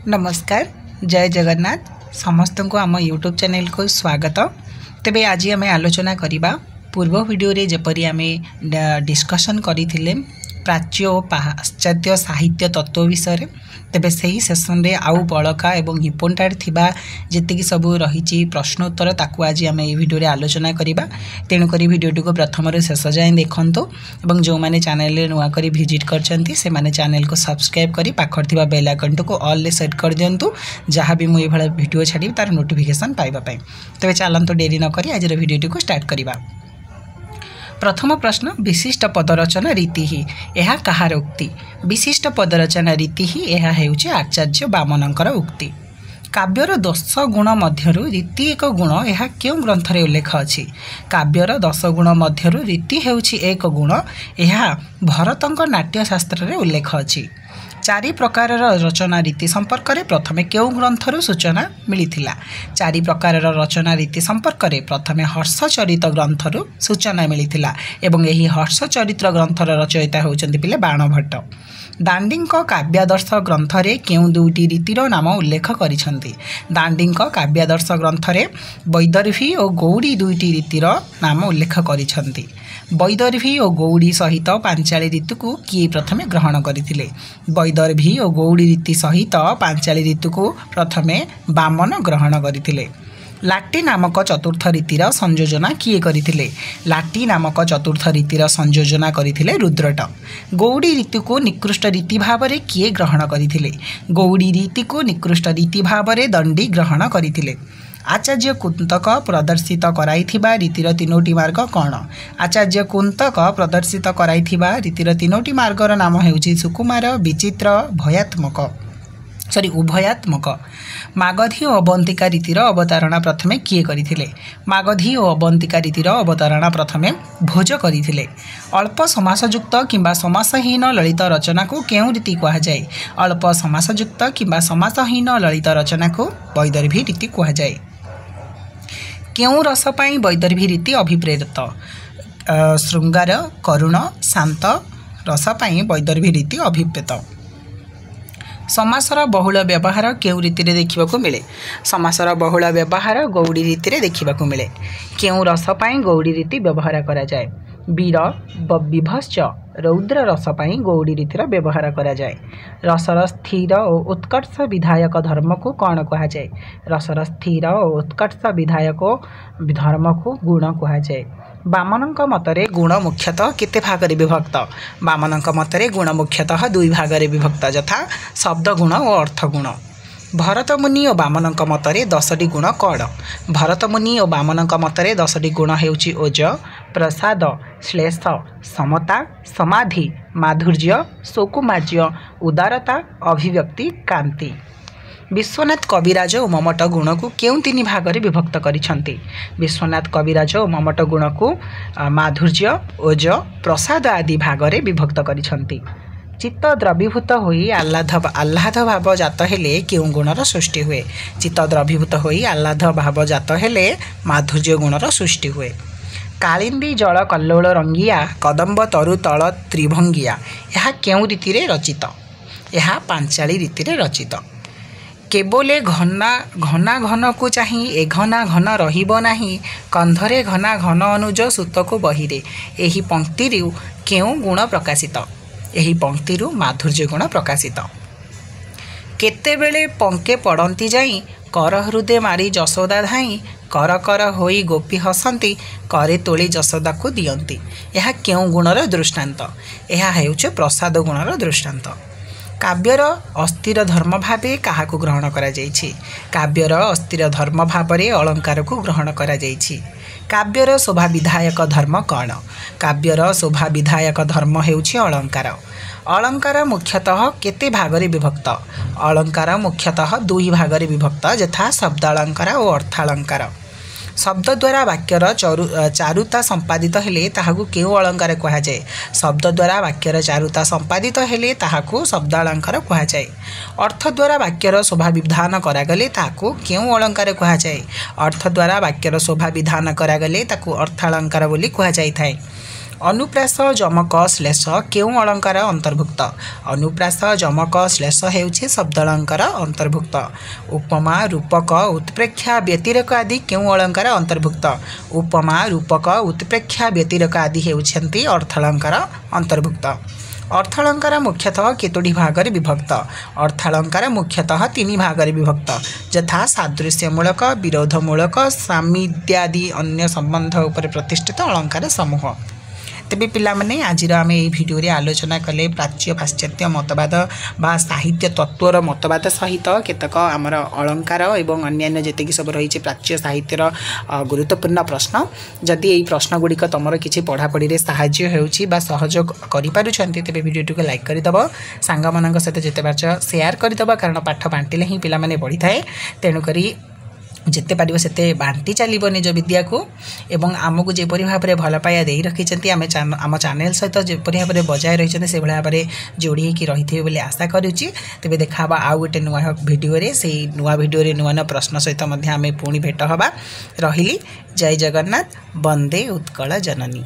नमस्कार जय जगन्नाथ समस्त को आम यूट्यूब चैनल को स्वागत। तेबे आज आम आलोचना करवा पूर्व वीडियो रे जपरी आम डिस्कशन करथिले प्राच्य और पाश्चात्य साहित्य तत्व विषय। तेबे सही सेसन रे आउ बड़का एवं इम्पोर्टाट थिबा जेतिकी सब रही प्रश्न उत्तर ताकू आज आम ये वीडियो रे आलोचना करवा। तेणुक वीडियो को प्रथम शेष जाए देखंतु एवं जो मैंने चैनल रे नुआ करी विजिट करछंती से माने चैनल को सब्सक्राइब करी पाखर थिबा बेल आइकन को ऑल ले सेट कर दियंतु जहाँ भी मुझे भाई वीडियो छाड़ी तार नोटिफिकेशन पाइबा पई। तेबे चलंतु डेरी न करी आज वीडियो को स्टार्ट करवा। प्रथम प्रश्न विशिष्ट पदरचना रीति ही यह कहार उक्ति। विशिष्ट पदरचना रीति ही यह हेउछि आचार्य वामनकर उक्ति। काव्यर 10 गुण मध्यरु रीति एक गुण यह क्यों ग्रंथ रे उल्लेख अछि। काव्यर 10 गुण मध्यरु रीति हेउछि एक गुण यह भरतंक नाट्यशास्त्र रे उल्लेख अछि। 4 प्रकार रचना रीति संपर्क में प्रथमे केउ ग्रंथरु सूचना मिलिथिला। 4 प्रकार रचना रीति संपर्क में प्रथमे हर्षचरित ग्रंथरु सूचना मिलिथिला एवं एही हर्षचरित ग्रंथर रचयिता होउचंती पिले बाणभट्ट। दांडींक काव्यादर्श ग्रंथ रे केउ दुईटी रीतिर नाम उल्लेख करिसंती। दांडींक काव्यादर्श ग्रंथ रे वैदर्भी और गौड़ी दुईटी रीतिर नाम उल्लेख करिसंती। वैदर्भी और गौड़ी सहित पांचाली ऋतु को किए प्रथमे ग्रहण करथिले। वैदर्भी और गौड़ी रीति सहित पांचाली ऋतु को प्रथमे वामन ग्रहण करथिले। लाटी नामक चतुर्थ रीतिर संयोजना किए करथिले। लाटी नामक चतुर्थ रीतिर संयोजना करथिले रुद्रट। गौड़ी रीति को निकृष्ट रीति भाव में किए ग्रहण करथिले। गौड़ी रीति को निकृष्ट रीति भाव में दंडी ग्रहण करथिले। आचार्य कुंतक प्रदर्शित कराइथिबा रीतिर 3टी मार्ग कौन। आचार्य कुंतक प्रदर्शित कराइथिबा रीतिर 3टी मार्गर नाम हेउछि सुकुमार विचित्र भयात्मक उभयात्मक। मागधी और अवंतिका रीतिर अवतारणा प्रथमे किए करथिले। मागधी और अवंतिका रीतिर अवतारणा प्रथमे भोज करथिले। अल्प समासयुक्त किंबा समासहीन ललित रचना को केउ रीति कहा जाए। अल्प समासयुक्त किंबा समासहीन ललित रचना को वैदर्भी रीति कहा जाए। केउ रस पाई वैदर्भी रीति अभिप्रेरित। श्रृंगार करुण शांत रस पाई वैदर्भी रीति अभिप्रेत। समासर बहुल व्यवहार केउ रीति रे देखिबाकू मिले। समासर बहुल व्यवहार गौड़ी रीति रे देखिबाकू मिले। केउ रस पाई गौड़ी रीति व्यवहार करा जाए। वीर विभत्स रौद्र रस पाई गौड़ी रीतिर व्यवहार करा जाए। रसर स्थिर और उत्कर्ष विधायक धर्म को कौन कहा जाए। रसर स्थिर और उत्कर्ष विधायक धर्म को गुण कहा जाए। वामनंक मतरे गुण मुख्यतः केते भागरे विभक्त। वामनंक मतरे गुण मुख्यतः 2 भागरे विभक्त यथा शब्द गुण और अर्थ गुण। भरतमुनि और वामनंक मतरे 10टी गुण कौन। भरतमुनि और वामनंक मतरे 10टी गुण हेउछि ओज प्रसाद श्लेष समता समाधि माधुर्य सौकुमार्य उदारता अभिव्यक्ति कांति। विश्वनाथ कविराज और ममट गुण को केउ 3 भागरे विभक्त करिसंती। विश्वनाथ कविराज और ममट गुण को माधुर्य ओज प्रसाद आदि भागरे विभक्त करिसंती। चित्त द्रवीभूत होई आह्लाद भाव जात हेले केउ गुणर सृष्टि हुए। चित्त द्रवीभूत होई आह्लाद भाव जात हेले माधुर्य गुणर सृष्टि हुए। कालिंदी जल कल्लोल रंगिया कदम्ब तरु तल त्रिभंगिया यह केउ रीति रे रचित। यह पांचाली रीति रे रचित। केवले घना घना घन को चाही ए घना घन रहिब नाही कंधरे घना घन अनुज सूत को बहिरे। एही पंक्ति केउ गुण प्रकाशित। एही पंक्ति माधुर्य गुण प्रकाशित। केतेबेले पंके पड़ती जाई कर हृदय मारी जशोदा धाई कर कर होई गोपी हसंती करे तोली जशोदा को दियंती। यह केउ गुणर दृष्टांत। यह हेउछि प्रसाद गुणर दृष्टांत। काव्यर अस्थिर धर्म भावे काहाकू ग्रहण करा जाइछि। काव्यर अस्थिर धर्म भावरे अलंकार को ग्रहण करा जाइछि। काव्यर शोभा विधायक धर्म कौन। काव्यर शोभा विधायक धर्म हेउछि अलंकार। अलंकार मुख्यतः केते भागरे विभक्त। अलंकार मुख्यतः 2 भागरे विभक्त यथा शब्दालंकार और अर्थालंकार। शब्द द्वारा वाक्यर चारुता संपादित हेले ताहाकू केउ अलंकार कहा जाए। शब्द द्वारा वाक्यर चारुता संपादित हेले ताहाकू शब्दालंकार कहा जाए। अर्थ द्वारा वाक्यर शोभा विधान करागले ताहाकू केउ अलंकार कहा जाए। अर्थ द्वारा वाक्यर शोभा विधान करागले ताकू अर्थालंकार बोली कहा जाय थाए। अनुप्रास जमक श्लेष केउं अलंकार अंतर्भुक्त अनुप्रास जमक श्लेष हेउछि शब्द अलंकार अंतर्भुक्त उपमा रूपक उत्प्रेक्षा व्यतिरेक आदि केउं अलंकार अंतर्भुक्त उपमा रूपक उत्प्रेक्षा व्यतिरेक आदि हेउछन्ति अर्थालंकार अंतर्भुक्त अर्थालंकार मुख्यतः केतोटी भागरे विभक्त अर्थालंकार मुख्यतः 3 भागरे विभक्त यथा सादृश्यमूलक विरोधमूलक सामिद्यादि अन्य संबंध उपर प्रतिष्ठित अलंकार समूह तेबे पिला माने आजिर आमे एई भिडियो रे आलोचना कले प्राच्य पाश्चात्य मतवाद बा साहित्य तत्वर मतवाद सहित केतक आमर अलंकार एवं अन्यान्य जेतेकी सब रही प्राच्य साहित्यर गुरुत्वपूर्ण प्रश्न जदि एई प्रश्न गुड़िक तुम किसी पढ़ापढ़ी रे सहाय्य हेउछि बा सहयोग करि पारुछन्ति तेबे भिडियो को लाइक करदब सांग मानक सहित जेते बाच शेयर करदब कारण पाठ बांटिले ही पिला माने पढ़ी थाए तेणु करी जिते पार से बांटी चलो निज विद्या को एवं आमको जेपरी भाव में भल पाया दे रखी आम चैनल सहित जेपरी भाव में बजाय रही से भाव में जोड़ी रही बोली आशा करुच्ची तेज देखा आउ गोटे नुआ भिडियो से नुआ भिडियो नुआ नुआ प्रश्न सहित आम पुणी भेट हवा रही जय जगन्नाथ वंदे उत्कल जननी।